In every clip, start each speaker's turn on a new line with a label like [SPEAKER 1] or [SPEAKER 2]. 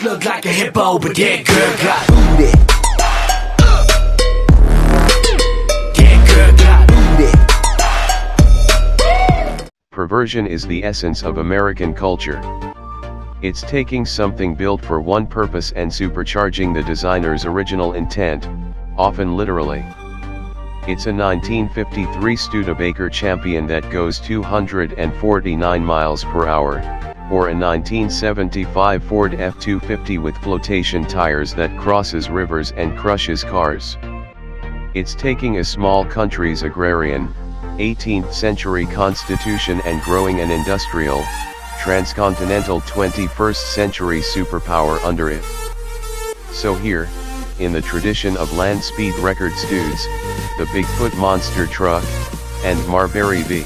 [SPEAKER 1] Look like a hippo, but that girl got booty. That girl got booty.
[SPEAKER 2] Perversion is the essence of American culture. It's taking something built for one purpose and supercharging the designer's original intent, often literally. It's a 1953 Studebaker Champion that goes 249 miles per hour, or a 1975 Ford F-250 with flotation tires that crosses rivers and crushes cars. It's taking a small country's agrarian, 18th century constitution and growing an industrial, transcontinental 21st century superpower under it. So here, in the tradition of land speed records dudes, the Bigfoot monster truck, and Marbury v.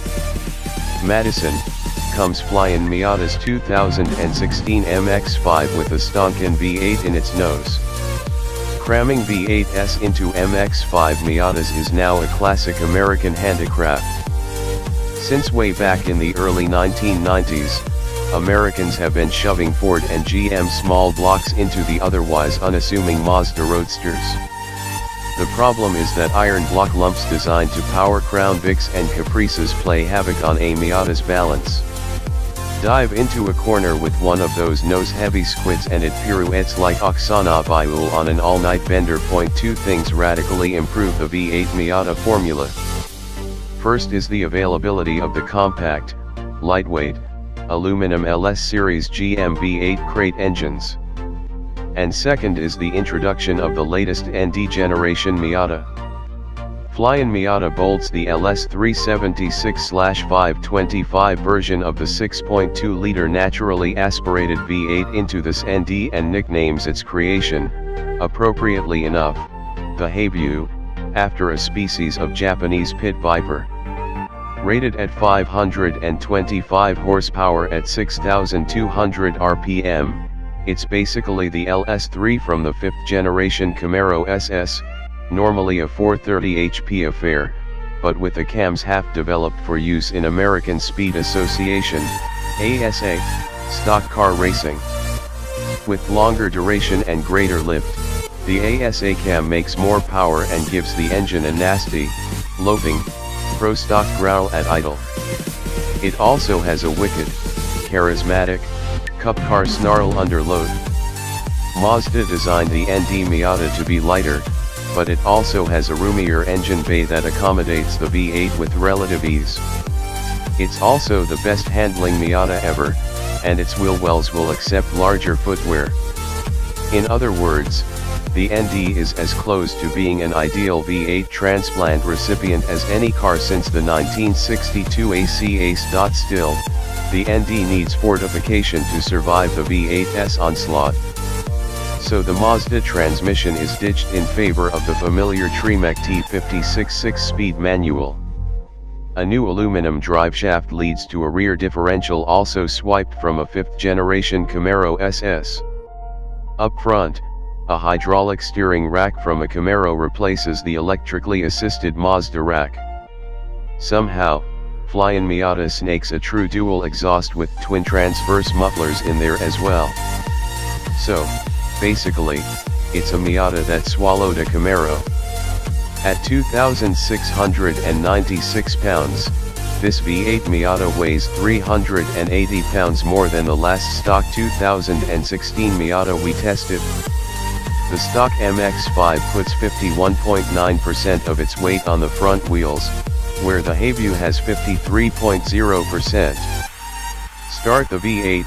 [SPEAKER 2] Madison, comes Flyin Miata's 2016 MX-5 with a stonkin' V8 in its nose. Cramming V8s into MX-5 Miatas is now a classic American handicraft. Since way back in the early 1990s, Americans have been shoving Ford and GM small blocks into the otherwise unassuming Mazda roadsters. The problem is that iron block lumps designed to power Crown Vics and Caprices play havoc on a Miata's balance. Dive into a corner with one of those nose-heavy squids and it pirouettes like Oksana Bayul on an all-night bender. Two things radically improve the V8 Miata formula. First is the availability of the compact, lightweight, aluminum LS series GM V8 crate engines. And second is the introduction of the latest ND generation Miata. Flyin Miata bolts the LS376/525 version of the 6.2-liter naturally aspirated V8 into this ND and nicknames its creation, appropriately enough, the Habu, after a species of Japanese pit viper. Rated at 525 horsepower at 6,200 RPM, it's basically the LS3 from the 5th generation Camaro SS, normally a 430 HP affair, but with the cams half developed for use in American Speed Association, ASA, stock car racing. With longer duration and greater lift, the ASA cam makes more power and gives the engine a nasty, loping, pro-stock growl at idle. It also has a wicked, charismatic, cup car snarl under load. Mazda designed the ND Miata to be lighter, but it also has a roomier engine bay that accommodates the V8 with relative ease. It's also the best handling Miata ever, and its wheel wells will accept larger footwear. In other words, the ND is as close to being an ideal V8 transplant recipient as any car since the 1962 AC Ace. Still, the ND needs fortification to survive the V8's onslaught. So the Mazda transmission is ditched in favor of the familiar Tremec T56 6-speed manual. A new aluminum driveshaft leads to a rear differential also swiped from a 5th generation Camaro SS. Up front, a hydraulic steering rack from a Camaro replaces the electrically assisted Mazda rack. Somehow, Flyin Miata snakes a true dual exhaust with twin transverse mufflers in there as well. So, basically, it's a Miata that swallowed a Camaro. At 2,696 pounds, this V8 Miata weighs 380 pounds more than the last stock 2016 Miata we tested. The stock MX-5 puts 51.9% of its weight on the front wheels, where the Habu has 53.0%. Start the V8,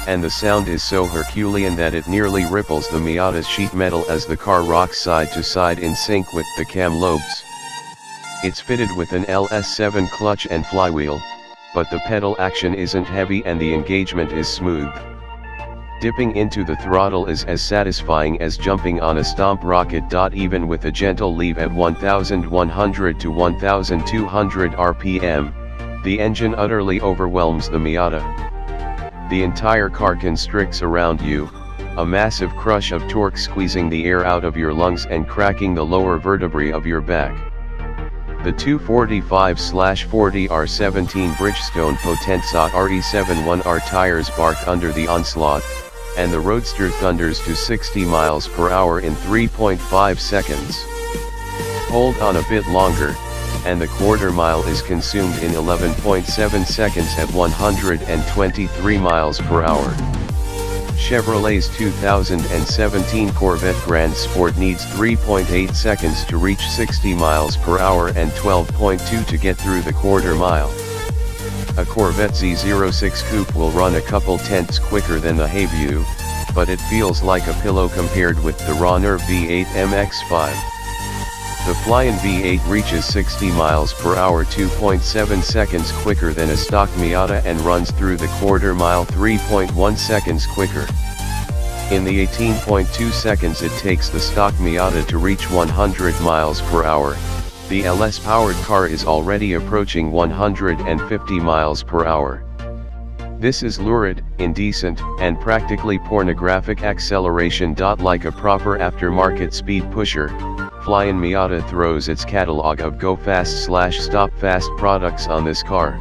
[SPEAKER 2] and the sound is so Herculean that it nearly ripples the Miata's sheet metal as the car rocks side to side in sync with the cam lobes. It's fitted with an LS7 clutch and flywheel, but the pedal action isn't heavy and the engagement is smooth. Dipping into the throttle is as satisfying as jumping on a stomp rocket. Even with a gentle leave at 1,100 to 1,200 RPM, the engine utterly overwhelms the Miata. The entire car constricts around you, a massive crush of torque squeezing the air out of your lungs and cracking the lower vertebrae of your back. The 245/40 R17 Bridgestone Potenza RE71R tires bark under the onslaught, and the Roadster thunders to 60 miles per hour in 3.5 seconds. Hold on a bit longer, and the quarter mile is consumed in 11.7 seconds at 123 miles per hour. Chevrolet's 2017 Corvette Grand Sport needs 3.8 seconds to reach 60 miles per hour and 12.2 to get through the quarter mile. A Corvette Z06 Coupe will run a couple tenths quicker than the Habu, but it feels like a pillow compared with the Roomier V-8 MX-5. The Flyin V-8 reaches 60 miles per hour 2.7 seconds quicker than a stock Miata and runs through the quarter mile 3.1 seconds quicker. In the 18.2 seconds it takes the stock Miata to reach 100 miles per hour, the LS-powered car is already approaching 150 miles per hour. This is lurid, indecent, and practically pornographic acceleration. Like a proper aftermarket speed pusher, Flyin Miata throws its catalog of go fast/stop fast products on this car.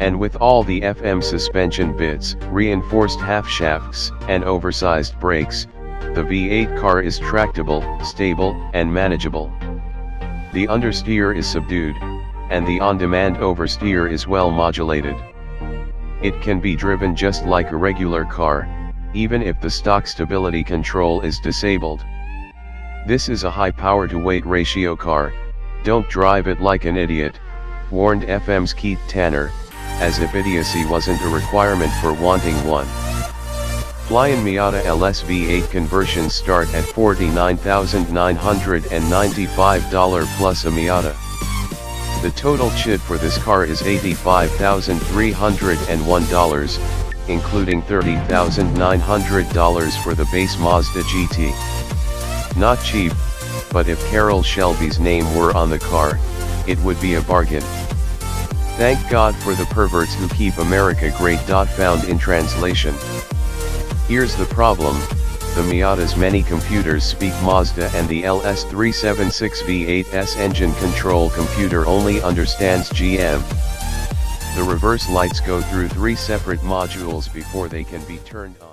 [SPEAKER 2] And with all the FM suspension bits, reinforced half shafts, and oversized brakes, the V8 car is tractable, stable, and manageable. The understeer is subdued, and the on-demand oversteer is well modulated. It can be driven just like a regular car, even if the stock stability control is disabled. This is a high power to weight ratio car, don't drive it like an idiot, warned FM's Keith Tanner, as if idiocy wasn't a requirement for wanting one. Flyin Miata LS V8 conversions start at $49,995 plus a Miata. The total chit for this car is $85,301, including $30,900 for the base Mazda GT. Not cheap, but if Carroll Shelby's name were on the car, it would be a bargain. Thank God for the perverts who keep America great. Found in translation. Here's the problem, the Miata's many computers speak Mazda and the LS376 V-8's engine control computer only understands GM. The reverse lights go through 3 separate modules before they can be turned on.